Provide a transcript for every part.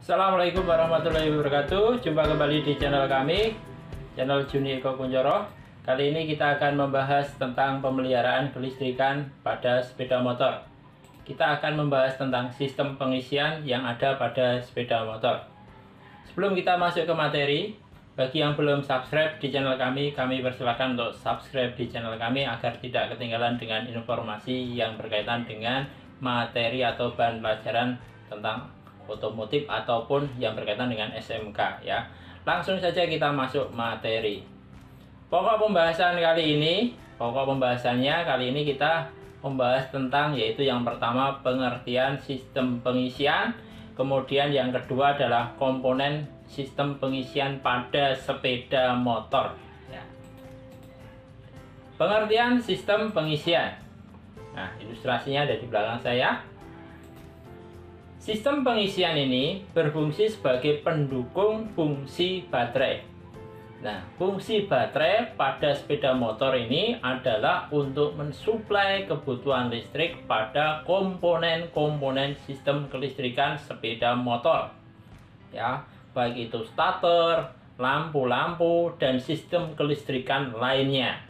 Assalamualaikum warahmatullahi wabarakatuh. Jumpa kembali di channel kami, channel Juni Eko Kunchoro. Kali ini kita akan membahas tentang pemeliharaan kelistrikan pada sepeda motor. Kita akan membahas tentang sistem pengisian yang ada pada sepeda motor. Sebelum kita masuk ke materi, bagi yang belum subscribe di channel kami persilakan untuk subscribe di channel kami agar tidak ketinggalan dengan informasi yang berkaitan dengan materi atau bahan pelajaran tentang otomotif ataupun yang berkaitan dengan SMK ya. Langsung saja kita masuk materi. Pokok pembahasannya kali ini kita membahas tentang yaitu yang pertama pengertian sistem pengisian, kemudian yang kedua adalah komponen sistem pengisian pada sepeda motor ya. Pengertian sistem pengisian. Nah, ilustrasinya ada di belakang saya. Sistem pengisian ini berfungsi sebagai pendukung fungsi baterai. Nah, fungsi baterai pada sepeda motor ini adalah untuk mensuplai kebutuhan listrik pada komponen-komponen sistem kelistrikan sepeda motor. Ya, baik itu starter, lampu-lampu, dan sistem kelistrikan lainnya.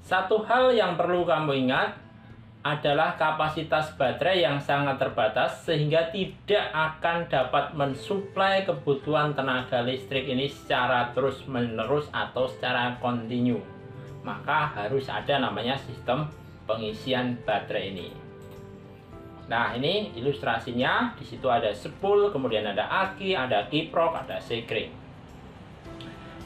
Satu hal yang perlu kamu ingat adalah kapasitas baterai yang sangat terbatas sehingga tidak akan dapat mensuplai kebutuhan tenaga listrik ini secara terus-menerus atau secara kontinu. Maka harus ada namanya sistem pengisian baterai ini. Nah, ini ilustrasinya. Di situ ada spool, kemudian ada aki, ada kiprok, ada sekring.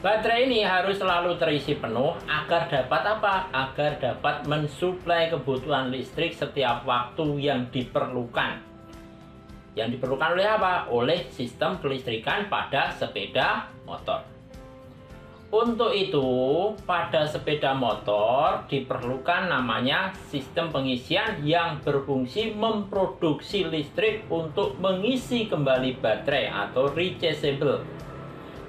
Baterai ini harus selalu terisi penuh agar dapat apa? Agar dapat mensuplai kebutuhan listrik setiap waktu yang diperlukan. Yang diperlukan oleh apa? Oleh sistem kelistrikan pada sepeda motor. Untuk itu, pada sepeda motor diperlukan namanya sistem pengisian yang berfungsi memproduksi listrik untuk mengisi kembali baterai atau rechargeable,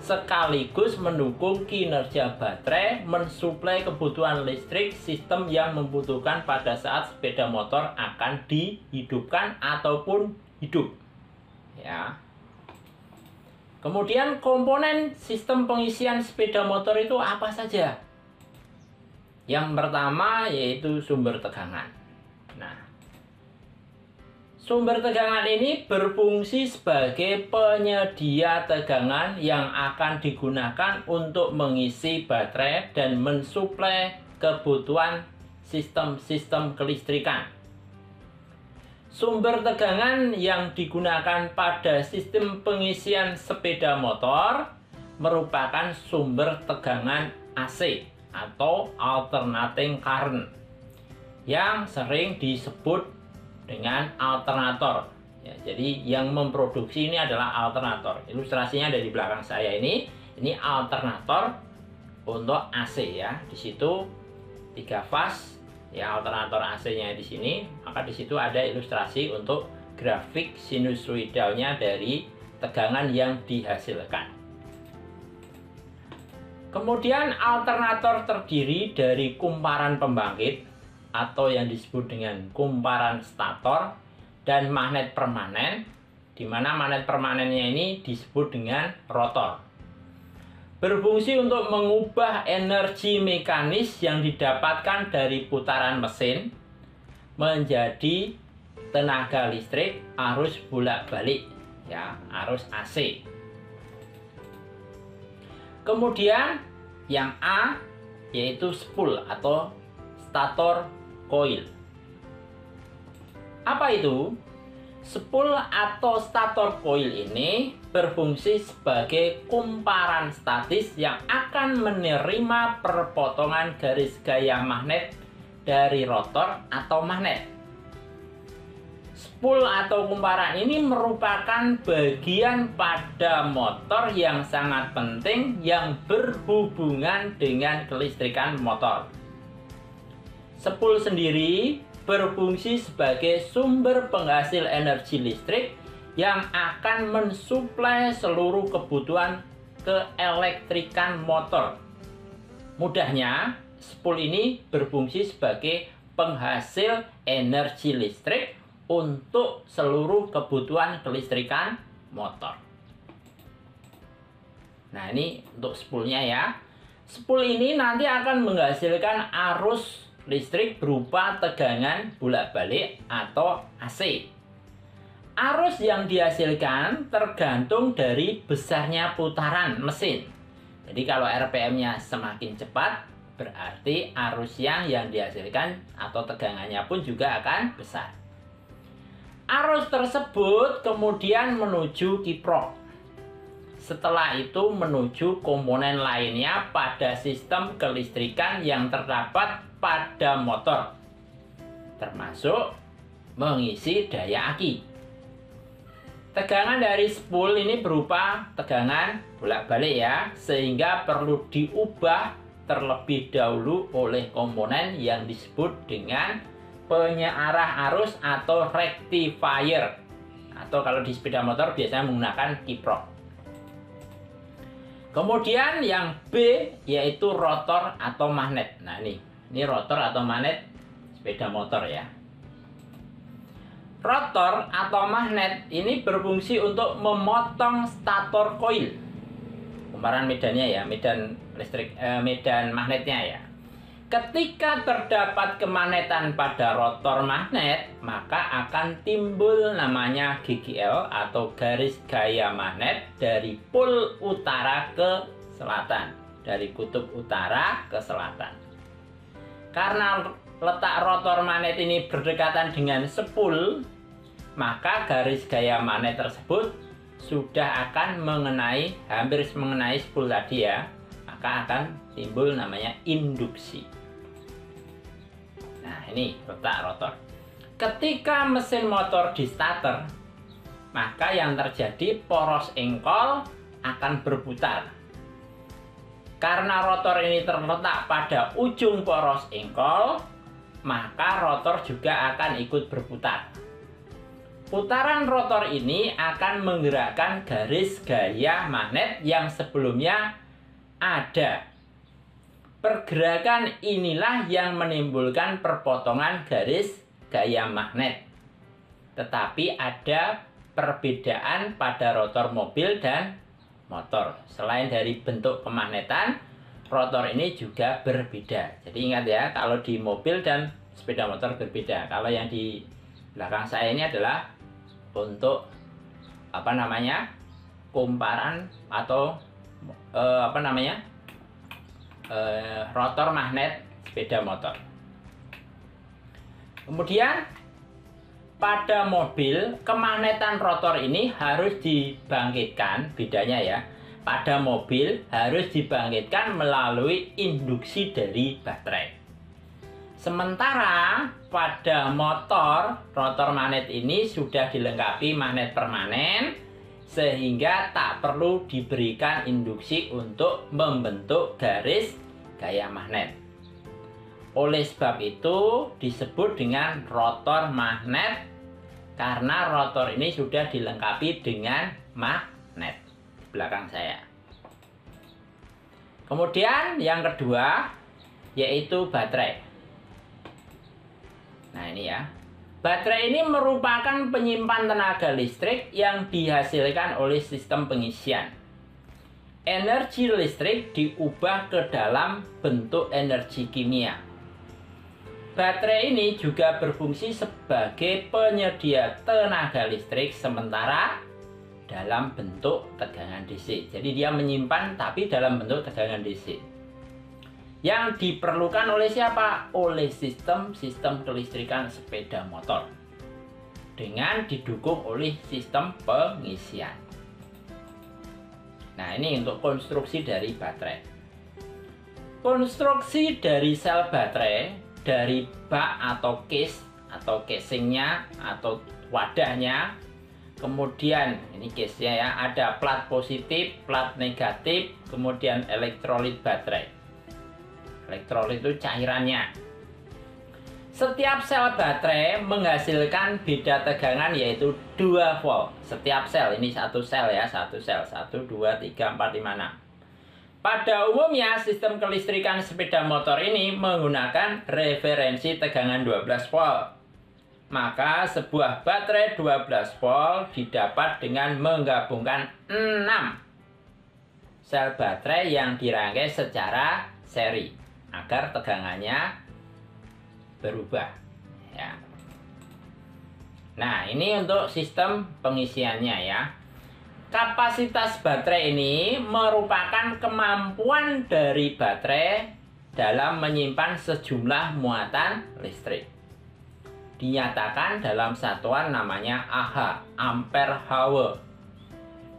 sekaligus mendukung kinerja baterai mensuplai kebutuhan listrik sistem yang membutuhkan pada saat sepeda motor akan dihidupkan ataupun hidup ya. Kemudian komponen sistem pengisian sepeda motor itu apa saja? Yang pertama yaitu sumber tegangan. Nah, sumber tegangan ini berfungsi sebagai penyedia tegangan yang akan digunakan untuk mengisi baterai dan mensuplai kebutuhan sistem-sistem kelistrikan. Sumber tegangan yang digunakan pada sistem pengisian sepeda motor merupakan sumber tegangan AC atau alternating current yang sering disebut dengan alternator ya. Jadi yang memproduksi ini adalah alternator. Ilustrasinya ada di belakang saya ini alternator untuk AC ya. Di situ 3 fase ya, alternator AC-nya di sini. Maka di situ ada ilustrasi untuk grafik sinusoidalnya dari tegangan yang dihasilkan. Kemudian alternator terdiri dari kumparan pembangkit atau yang disebut dengan kumparan stator dan magnet permanen, di mana magnet permanennya ini disebut dengan rotor. Berfungsi untuk mengubah energi mekanis yang didapatkan dari putaran mesin menjadi tenaga listrik arus bolak-balik ya, arus AC. Kemudian yang A yaitu spool atau stator coil. Apa itu? Spool atau stator coil ini berfungsi sebagai kumparan statis yang akan menerima perpotongan garis gaya magnet dari rotor atau magnet. Spool atau kumparan ini merupakan bagian pada motor yang sangat penting yang berhubungan dengan kelistrikan motor. Spool sendiri berfungsi sebagai sumber penghasil energi listrik yang akan mensuplai seluruh kebutuhan keelektrikan motor. Mudahnya, spool ini berfungsi sebagai penghasil energi listrik untuk seluruh kebutuhan kelistrikan motor. Nah, ini untuk spoolnya ya. Spool ini nanti akan menghasilkan arus listrik berupa tegangan bolak-balik atau AC. Arus yang dihasilkan tergantung dari besarnya putaran mesin. Jadi kalau RPM-nya semakin cepat, berarti arus yang dihasilkan atau tegangannya pun juga akan besar. Arus tersebut kemudian menuju kiprok. Setelah itu menuju komponen lainnya pada sistem kelistrikan yang terdapat pada motor, termasuk mengisi daya aki. Tegangan dari spool ini berupa tegangan bolak-balik ya, sehingga perlu diubah terlebih dahulu oleh komponen yang disebut dengan penyearah arus atau rectifier, atau kalau di sepeda motor biasanya menggunakan kiprok. Kemudian yang B yaitu rotor atau magnet. Nah, ini rotor atau magnet sepeda motor ya. Rotor atau magnet ini berfungsi untuk memotong stator koil. Kumparan medannya ya, medan listrik, medan magnetnya ya. Ketika terdapat kemagnetan pada rotor magnet, maka akan timbul namanya GGL atau garis gaya magnet dari pol utara ke selatan, dari kutub utara ke selatan. Karena letak rotor magnet ini berdekatan dengan spool, maka garis gaya magnet tersebut sudah akan hampir mengenai spool tadi ya, maka akan timbul namanya induksi. Nah, ini letak rotor. Ketika mesin motor di starter, maka yang terjadi poros engkol akan berputar. Karena rotor ini terletak pada ujung poros engkol, maka rotor juga akan ikut berputar. Putaran rotor ini akan menggerakkan garis gaya magnet yang sebelumnya ada. Pergerakan inilah yang menimbulkan perpotongan garis gaya magnet. Tetapi ada perbedaan pada rotor mobil dan motor. Selain dari bentuk kemagnetan, rotor ini juga berbeda. Jadi ingat ya, kalau di mobil dan sepeda motor berbeda. Kalau yang di belakang saya ini adalah untuk kumparan atau rotor magnet sepeda motor. Kemudian pada mobil, kemagnetan rotor ini harus dibangkitkan, bedanya ya. Pada mobil harus dibangkitkan melalui induksi dari baterai. Sementara pada motor, rotor magnet ini sudah dilengkapi magnet permanen, sehingga tak perlu diberikan induksi untuk membentuk garis gaya magnet. Oleh sebab itu disebut dengan rotor magnet, karena rotor ini sudah dilengkapi dengan magnet. Belakang saya. Kemudian yang kedua yaitu baterai. Nah, ini ya. Baterai ini merupakan penyimpan tenaga listrik yang dihasilkan oleh sistem pengisian. Energi listrik diubah ke dalam bentuk energi kimia. Baterai ini juga berfungsi sebagai penyedia tenaga listrik sementara dalam bentuk tegangan DC. Jadi dia menyimpan tapi dalam bentuk tegangan DC. Yang diperlukan oleh siapa? Oleh sistem kelistrikan sepeda motor. Dengan didukung oleh sistem pengisian. Nah, ini untuk konstruksi dari baterai. Konstruksi dari sel baterai, dari bak atau case atau casingnya atau wadahnya. Kemudian ini case-nya ya, ada plat positif, plat negatif, kemudian elektrolit baterai. Elektrolit itu cairannya. Setiap sel baterai menghasilkan beda tegangan yaitu 2 volt. Setiap sel, ini satu sel ya, satu sel, 1, 2, 3, 4, 5, 6. Pada umumnya sistem kelistrikan sepeda motor ini menggunakan referensi tegangan 12 volt. maka sebuah baterai 12 volt didapat dengan menggabungkan 6 sel baterai yang dirangkai secara seri agar tegangannya berubah ya. Nah, ini untuk sistem pengisiannya ya. Kapasitas baterai ini merupakan kemampuan dari baterai dalam menyimpan sejumlah muatan listrik. Dinyatakan dalam satuan namanya Ah, ampere hour.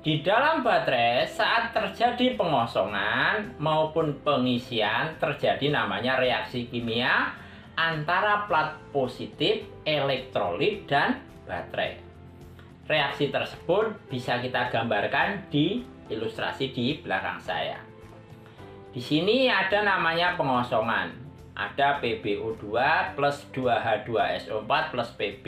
Di dalam baterai saat terjadi pengosongan maupun pengisian terjadi namanya reaksi kimia antara plat positif, elektrolit, dan baterai. Reaksi tersebut bisa kita gambarkan di ilustrasi di belakang saya. Di sini ada namanya pengosongan. Ada PbO2 plus 2H2SO4 plus Pb.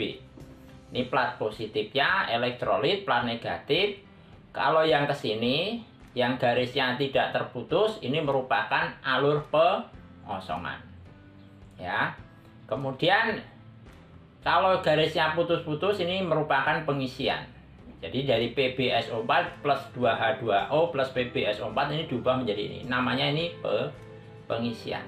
Ini plat positifnya, elektrolit, plat negatif. Kalau yang ke sini, yang garisnya tidak terputus, ini merupakan alur pengosongan. Ya. Kemudian kalau garisnya putus-putus, ini merupakan pengisian. Jadi dari PbSO4 plus 2H2O plus PbSO4 ini diubah menjadi ini. Namanya ini pengisian.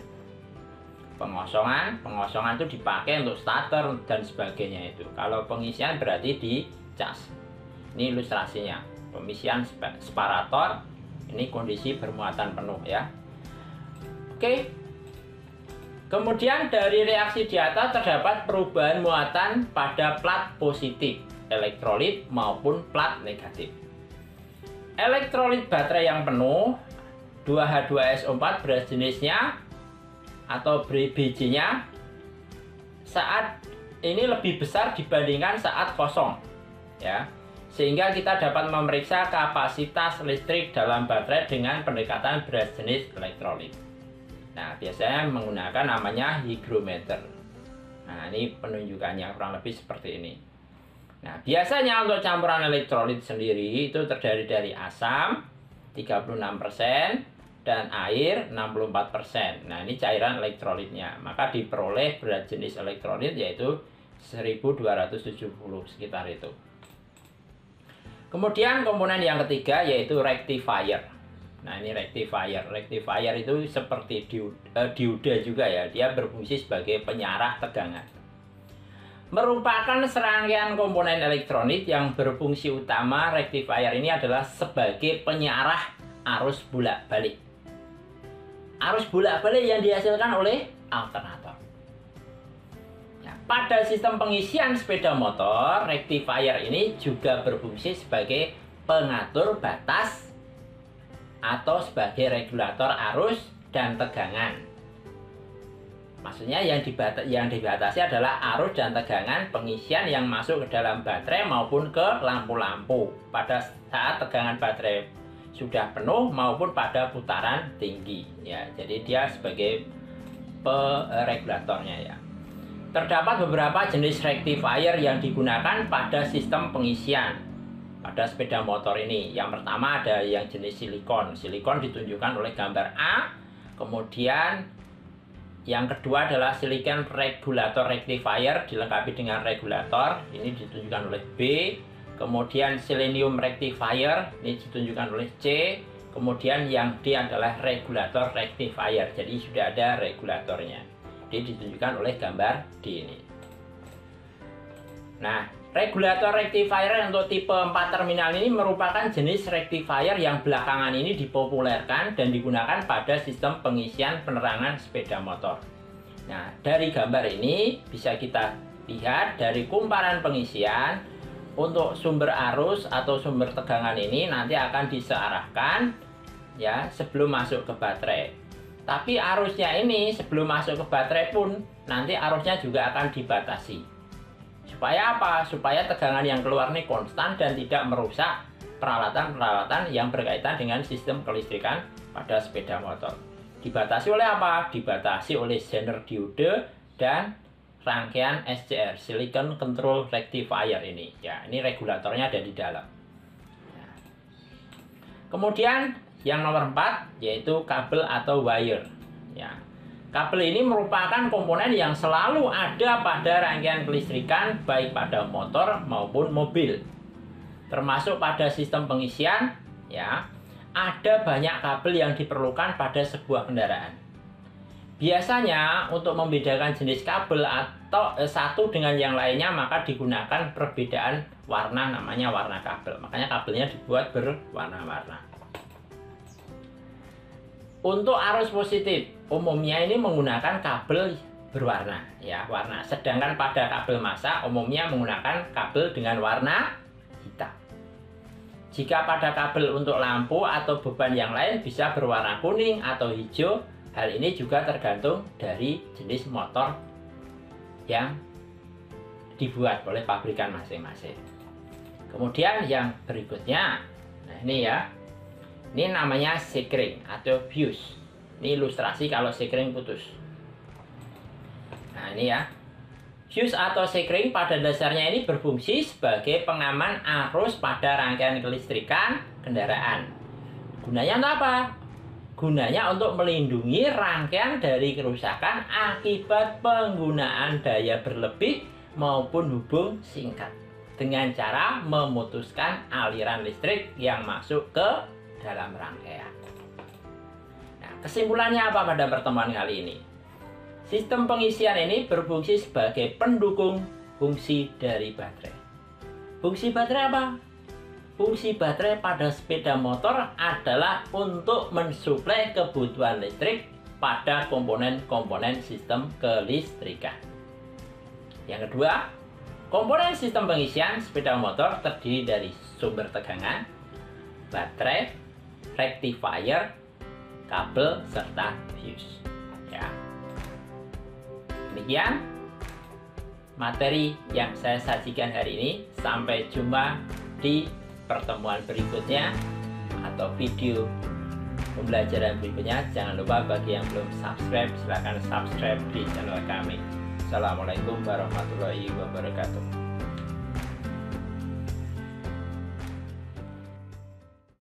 Pengosongan itu dipakai untuk starter dan sebagainya itu. Kalau pengisian berarti di cas. Ini ilustrasinya. Pengisian separator. Ini kondisi bermuatan penuh ya. Oke. Kemudian dari reaksi di atas terdapat perubahan muatan pada plat positif, elektrolit maupun plat negatif. Elektrolit baterai yang penuh, 2H2SO4 beras jenisnya atau BJ-nya saat ini lebih besar dibandingkan saat kosong. Ya. Sehingga kita dapat memeriksa kapasitas listrik dalam baterai dengan pendekatan beras jenis elektrolit. Nah, biasanya menggunakan namanya hygrometer. Nah, ini penunjukannya kurang lebih seperti ini. Nah, biasanya untuk campuran elektrolit sendiri itu terdiri dari asam 36% dan air 64%. Nah, ini cairan elektrolitnya. Maka diperoleh berat jenis elektrolit yaitu 1270 sekitar itu. Kemudian komponen yang ketiga yaitu rectifier. Nah, ini rectifier. Rectifier itu seperti dioda juga ya. Dia berfungsi sebagai penyarah tegangan. Merupakan serangkaian komponen elektronik yang berfungsi utama. Rectifier ini adalah sebagai penyarah arus bolak-balik. Arus bolak-balik yang dihasilkan oleh alternator. Nah, pada sistem pengisian sepeda motor, rectifier ini juga berfungsi sebagai pengatur batas atau sebagai regulator arus dan tegangan. Maksudnya yang dibatasi adalah arus dan tegangan pengisian yang masuk ke dalam baterai maupun ke lampu-lampu pada saat tegangan baterai sudah penuh maupun pada putaran tinggi ya. Jadi dia sebagai regulatornya ya. Terdapat beberapa jenis rectifier yang digunakan pada sistem pengisian pada sepeda motor ini. Yang pertama ada yang jenis silikon. Silikon ditunjukkan oleh gambar A. Kemudian yang kedua adalah silikon regulator rectifier dilengkapi dengan regulator. Ini ditunjukkan oleh B. Kemudian selenium rectifier ini ditunjukkan oleh C. Kemudian yang D adalah regulator rectifier. Jadi sudah ada regulatornya. Ini ditunjukkan oleh gambar D ini. Nah, regulator rectifier untuk tipe 4 terminal ini merupakan jenis rectifier yang belakangan ini dipopulerkan dan digunakan pada sistem pengisian penerangan sepeda motor. Nah, dari gambar ini bisa kita lihat dari kumparan pengisian untuk sumber arus atau sumber tegangan ini nanti akan disearahkan ya sebelum masuk ke baterai. Tapi arusnya ini sebelum masuk ke baterai pun nanti arusnya juga akan dibatasi. Supaya apa? Supaya tegangan yang keluar ini konstan dan tidak merusak peralatan-peralatan yang berkaitan dengan sistem kelistrikan pada sepeda motor. Dibatasi oleh apa? Dibatasi oleh genre diode dan rangkaian SCR, Silicon Control Rectifier ini. Ya, ini regulatornya ada di dalam. Nah. Kemudian yang nomor 4 yaitu kabel atau wire. Ya. Kabel ini merupakan komponen yang selalu ada pada rangkaian kelistrikan baik pada motor maupun mobil. Termasuk pada sistem pengisian, ya. Ada banyak kabel yang diperlukan pada sebuah kendaraan. Biasanya untuk membedakan jenis kabel atau satu dengan yang lainnya maka digunakan perbedaan warna, namanya warna kabel. Makanya kabelnya dibuat berwarna-warna. Untuk arus positif, umumnya ini menggunakan kabel berwarna, ya, warna. Sedangkan pada kabel massa umumnya menggunakan kabel dengan warna hitam. Jika pada kabel untuk lampu atau beban yang lain bisa berwarna kuning atau hijau. Hal ini juga tergantung dari jenis motor yang dibuat oleh pabrikan masing-masing. Kemudian yang berikutnya, nah ini ya, ini namanya sekring atau fuse. Ini ilustrasi kalau sekring putus. Nah ini ya, fuse atau sekring pada dasarnya ini berfungsi sebagai pengaman arus pada rangkaian kelistrikan kendaraan. Gunanya untuk apa? Gunanya untuk melindungi rangkaian dari kerusakan akibat penggunaan daya berlebih maupun hubung singkat dengan cara memutuskan aliran listrik yang masuk ke dalam rangkaian. Nah, kesimpulannya apa pada pertemuan kali ini? Sistem pengisian ini berfungsi sebagai pendukung fungsi dari baterai. Fungsi baterai apa? Fungsi baterai pada sepeda motor adalah untuk mensuplai kebutuhan listrik pada komponen-komponen sistem kelistrikan. Yang kedua, komponen sistem pengisian sepeda motor terdiri dari sumber tegangan, baterai, rectifier, kabel, serta fuse. Ya. Demikian materi yang saya sajikan hari ini. Sampai jumpa di pertemuan berikutnya atau video pembelajaran berikutnya. Jangan lupa bagi yang belum subscribe, silahkan subscribe di channel kami. Assalamualaikum warahmatullahi wabarakatuh.